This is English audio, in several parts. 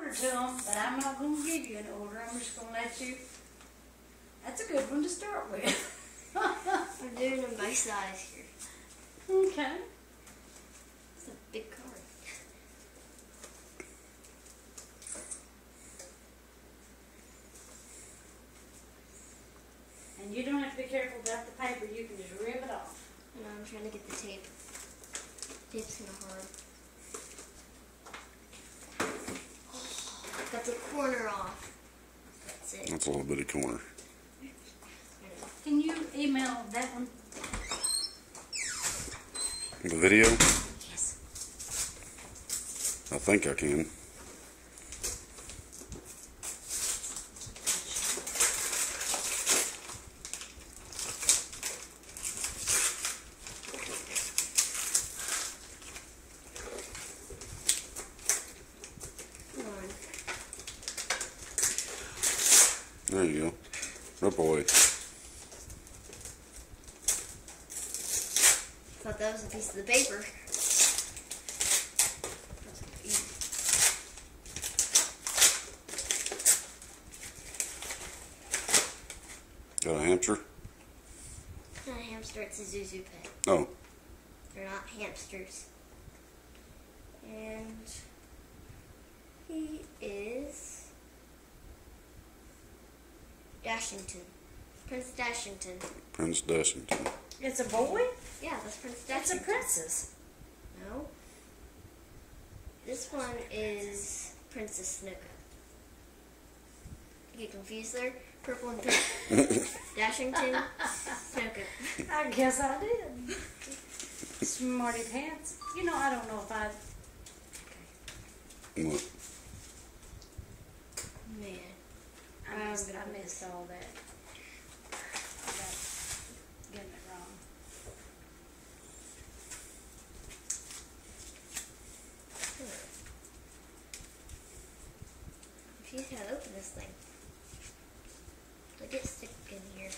order to them, but I'm not going to give you an order. I'm just going to let you. That's a good one to start with. I'm doing them by size here. Okay. It's a big card. And you don't have to be careful about the paper. You can just rip it off. No, I'm trying to get the tape. Tape's kind of hard. Got the corner off. That's it. That's a little bit of corner. Can you email that one? The video? Yes. I think I can. Come on. There you go. Oh boy. Thought that was a piece of the paper. Got a hamster? Not a hamster, it's a Zuzu pet. Oh. They're not hamsters. And he is Dashington. Prince Dashington. Prince Dashington. It's a boy? Yeah, that's Prince That's a Dashington. princess. No. This one is Princess Snuka. You get confused there? Purple and pink. Dashington, Snuka. I guess I did. Smarty pants. You know, I don't know if I... What? Man. I missed all that. I got getting it wrong. I'm confused how to open this thing. Like it stick in here.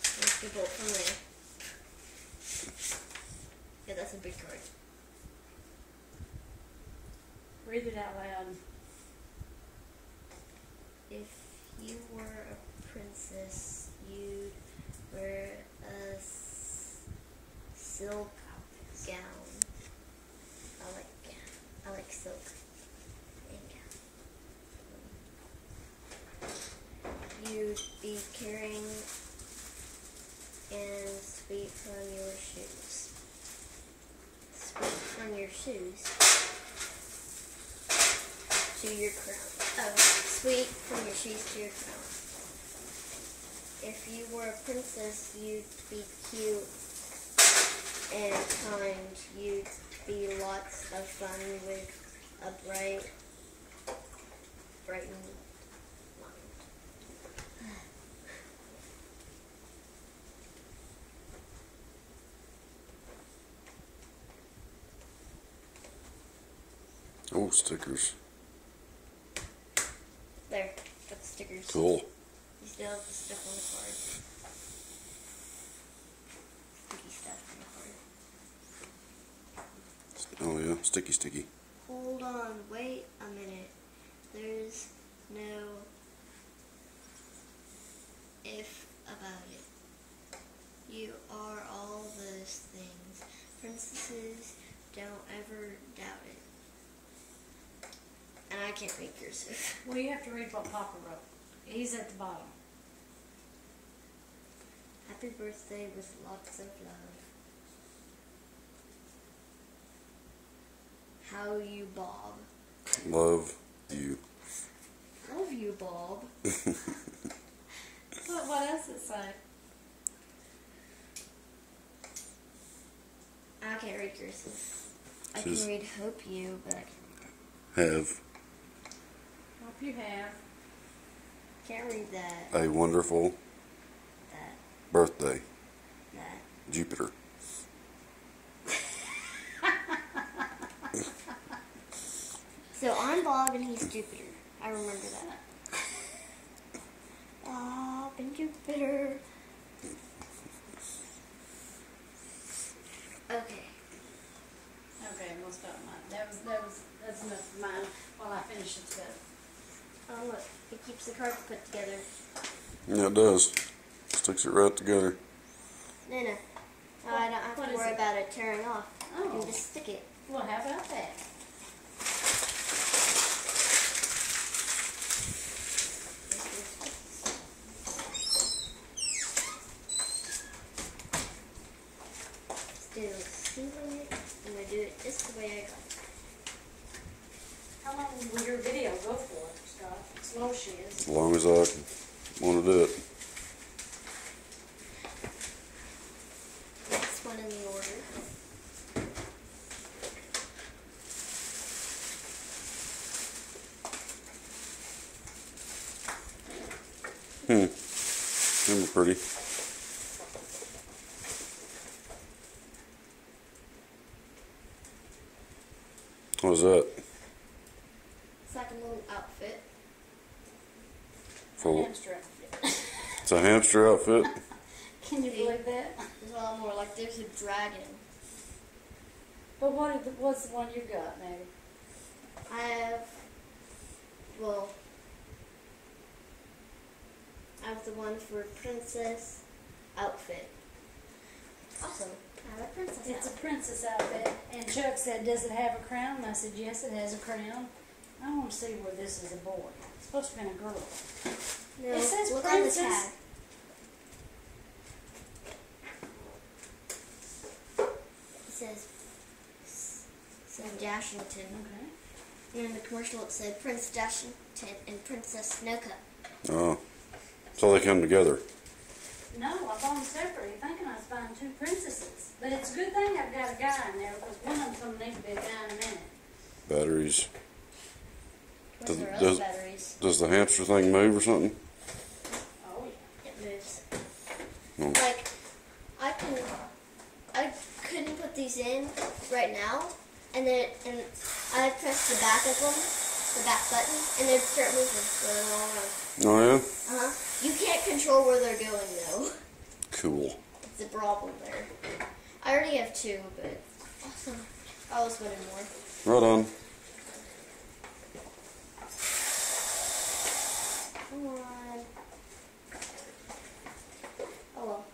Let's the bolt from there. Yeah, that's a big card. Read it out loud. If you were a princess, you'd wear a silk gown. I like silk and gown. You'd be carrying and sweet from your shoes. Sweet from your shoes to your crown. Oh, sweet from your shoes to your crown. If you were a princess, you'd be cute and kind. You'd be lots of fun with a brightened mind. Oh, stickers. There, got the stickers. Cool. You still have the stuff on the card. Sticky stuff on the card. Oh yeah, sticky. Hold on, wait a minute. There's no if about it. You are all those things. Princesses don't ever doubt it. And I can't read cursive. Well, you have to read what Papa wrote. He's at the bottom. Happy birthday with lots of love. How you, Bob? Love you. Love you, Bob. What else does it say? I can't read cursive. I Says- can read hope you, but I Have Hope you have. can't read that. a wonderful That. birthday, That. Jupiter. So I'm Bob and he's Jupiter. I remember that. Bob and Jupiter. Okay. Okay, we'll stop mine. That's That's enough for mine while I finish it together. Oh look, it keeps the cards put together. Yeah, it does. Sticks it right together. No. Oh, I don't have What to is worry it? about it tearing off. I Oh. can just stick it. Well, how about that? Instead of sealing it, I'm going to do it just the way I got it. How long will your video go for, Scott? Slow she is. As long as I want to do it. Next one in the order. Them are pretty. What was that? It's like a little outfit. Full. Hamster outfit. It's a hamster outfit. Can you believe that? There's a lot more, like there's a dragon. But what's the one you got, Maddie? I have, well, I have the one for princess outfit. Awesome. I have a princess It's a outfit. princess outfit. And Chuck said, does it have a crown? And I said, yes, it has a crown. I want to see where this is a boy. It's supposed to be a girl. No, It says look on the princess. tag. It says Dashington. Okay. And in the commercial it said Prince Dashington and Princess Snowcup. Oh. So they come together. No, I bought them separately, thinking I was buying two princesses. But it's a good thing I've got a guy in there, because one of them's going to need to be a guy in a minute. Batteries. Where's their other Does- batteries? Does the hamster thing move or something? Oh, yeah. It moves. No. Like, I couldn't put these in right now, and I pressed the back of them, the back button, and they'd start moving, going all around. Oh yeah? You can't control where they're going though. Cool. It's a problem there. I already have two, but awesome. I was wanted more. Right on. Come on. Oh well.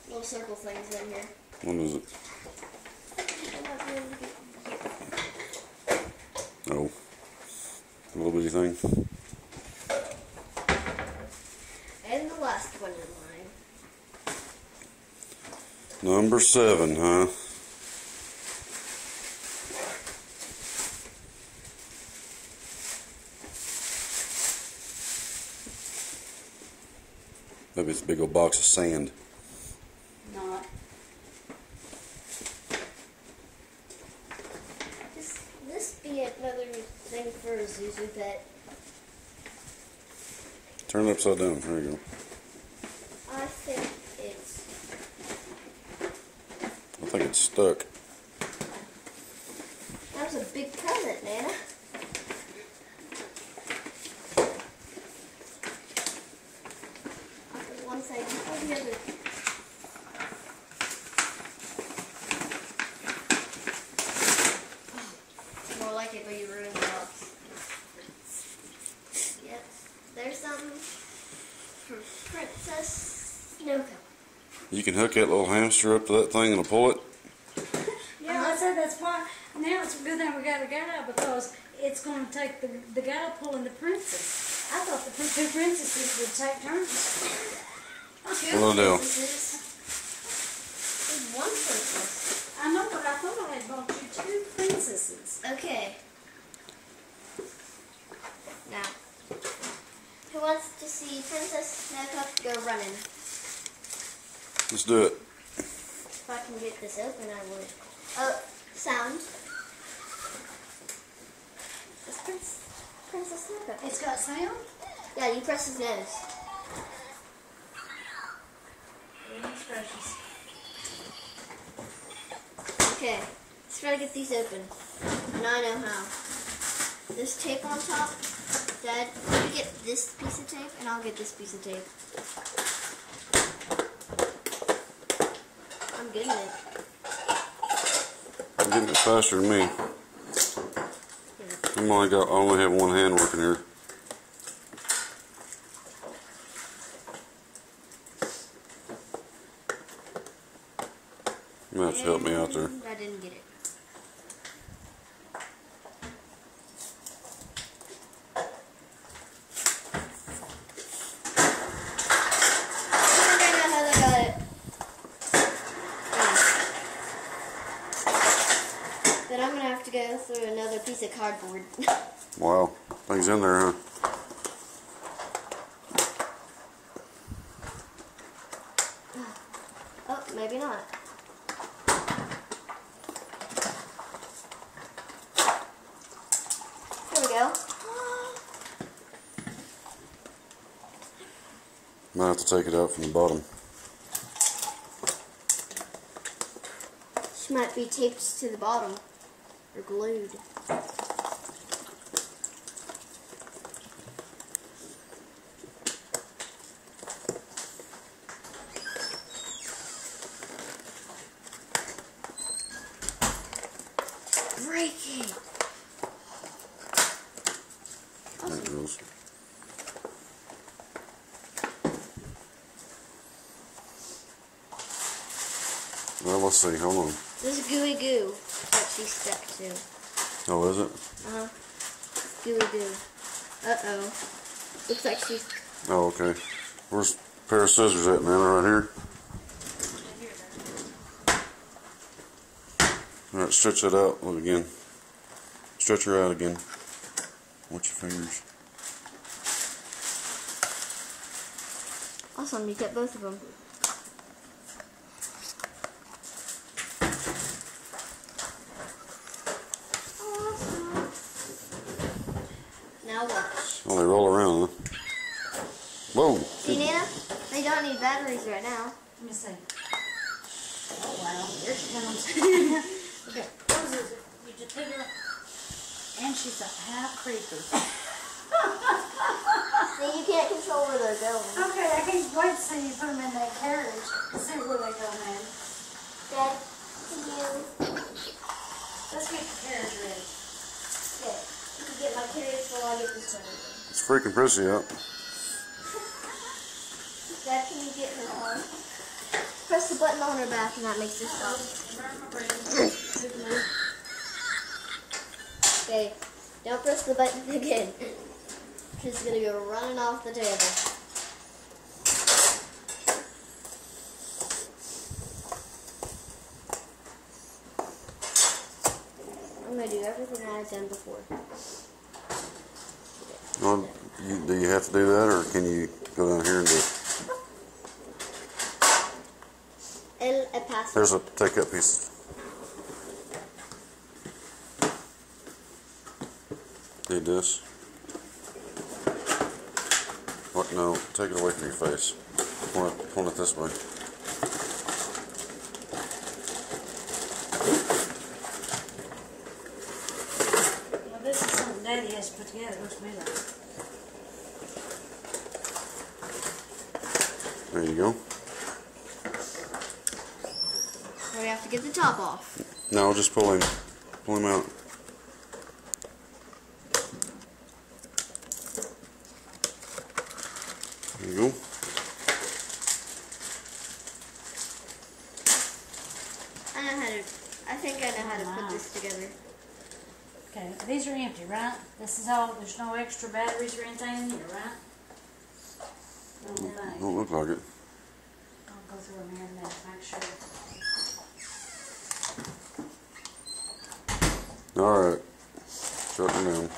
Little circle things in here. What is it? I'm not going to get here. Oh. A little bitty thing. And the last one in line. Number 7, huh? Maybe it's a big old box of sand. Not. This be another thing for a Zuzu pet. Turn it upside down. There you go. I think it's I think it's stuck. that was a big present, Nana. One side, oh, the other. It's more like it, but you ruined the box. Yep, there's something for Princess Snowcup. You can hook that little hamster up to that thing and it'll pull it. Yeah, I said that's why. Now it's a good thing we got a guy, because it's going to take the guy pulling the princess. I thought the two princesses would take turns. Well, deal. There's one princess. I know, but I thought I had bought you two princesses. Okay. Now, who wants to see Princess Snowcup go running? Let's do it. If I can get this open, I would. Oh, sound. It's Princess Snowcup. It's got sound? Yeah, you press his nose. Goodness gracious. Okay, let's try to get these open. And I know how. This tape on top. Dad, you get this piece of tape, and I'll get this piece of tape. I'm getting it. You're getting it faster than me. I only have one hand working here. You might have to help me out there. I didn't get it. But I'm gonna have to go through another piece of cardboard. Wow, things in there, huh? Oh, maybe not. Here we go. Might have to take it out from the bottom. She might be taped to the bottom or glued. Break it. There it goes. Well, let's see. Hold on. This is gooey goo that she stuck to. Oh, is it? Uh-huh. Gooey goo. Uh-oh. Looks like she's... Oh, okay. Where's a pair of scissors at, man? Right here? Alright, stretch that out. Look again. Stretch her out again. Watch your fingers. Awesome, you get both of them. Now watch. Oh, they roll around, huh? Whoa! See, Nana? They don't need batteries right now. Let me see. Oh, wow. Here she comes. Okay, what is it? You just pick her up. And she's a half creeper. See, you can't control where they're going. Okay, I can't wait to see you put them in that carriage and see where they go, man. Dad, can you... Let's get the carriage ready. Okay, you can get my carriage while I get this one. It's freaking prissy out. Dad, can you get her car? Press the button on her back and that makes her stop. Okay, don't press the button again. She's gonna go running off the table. I'm gonna do everything I've done before. Well, do you have to do that, or can you go down here and do it? There's a take that piece. Need this? What? No, take it away from your face. Point it this way. Well, this is something Daddy has to put together. It looks to me like. There you go. So we have to get the top off. No, just pull him. Pull him out. There you go. I think I know how to put this together. Okay, these are empty, right? This is all, there's no extra batteries or anything in here, right? Don't look like it. I'll go through them here and make sure. Alright. Shut them down.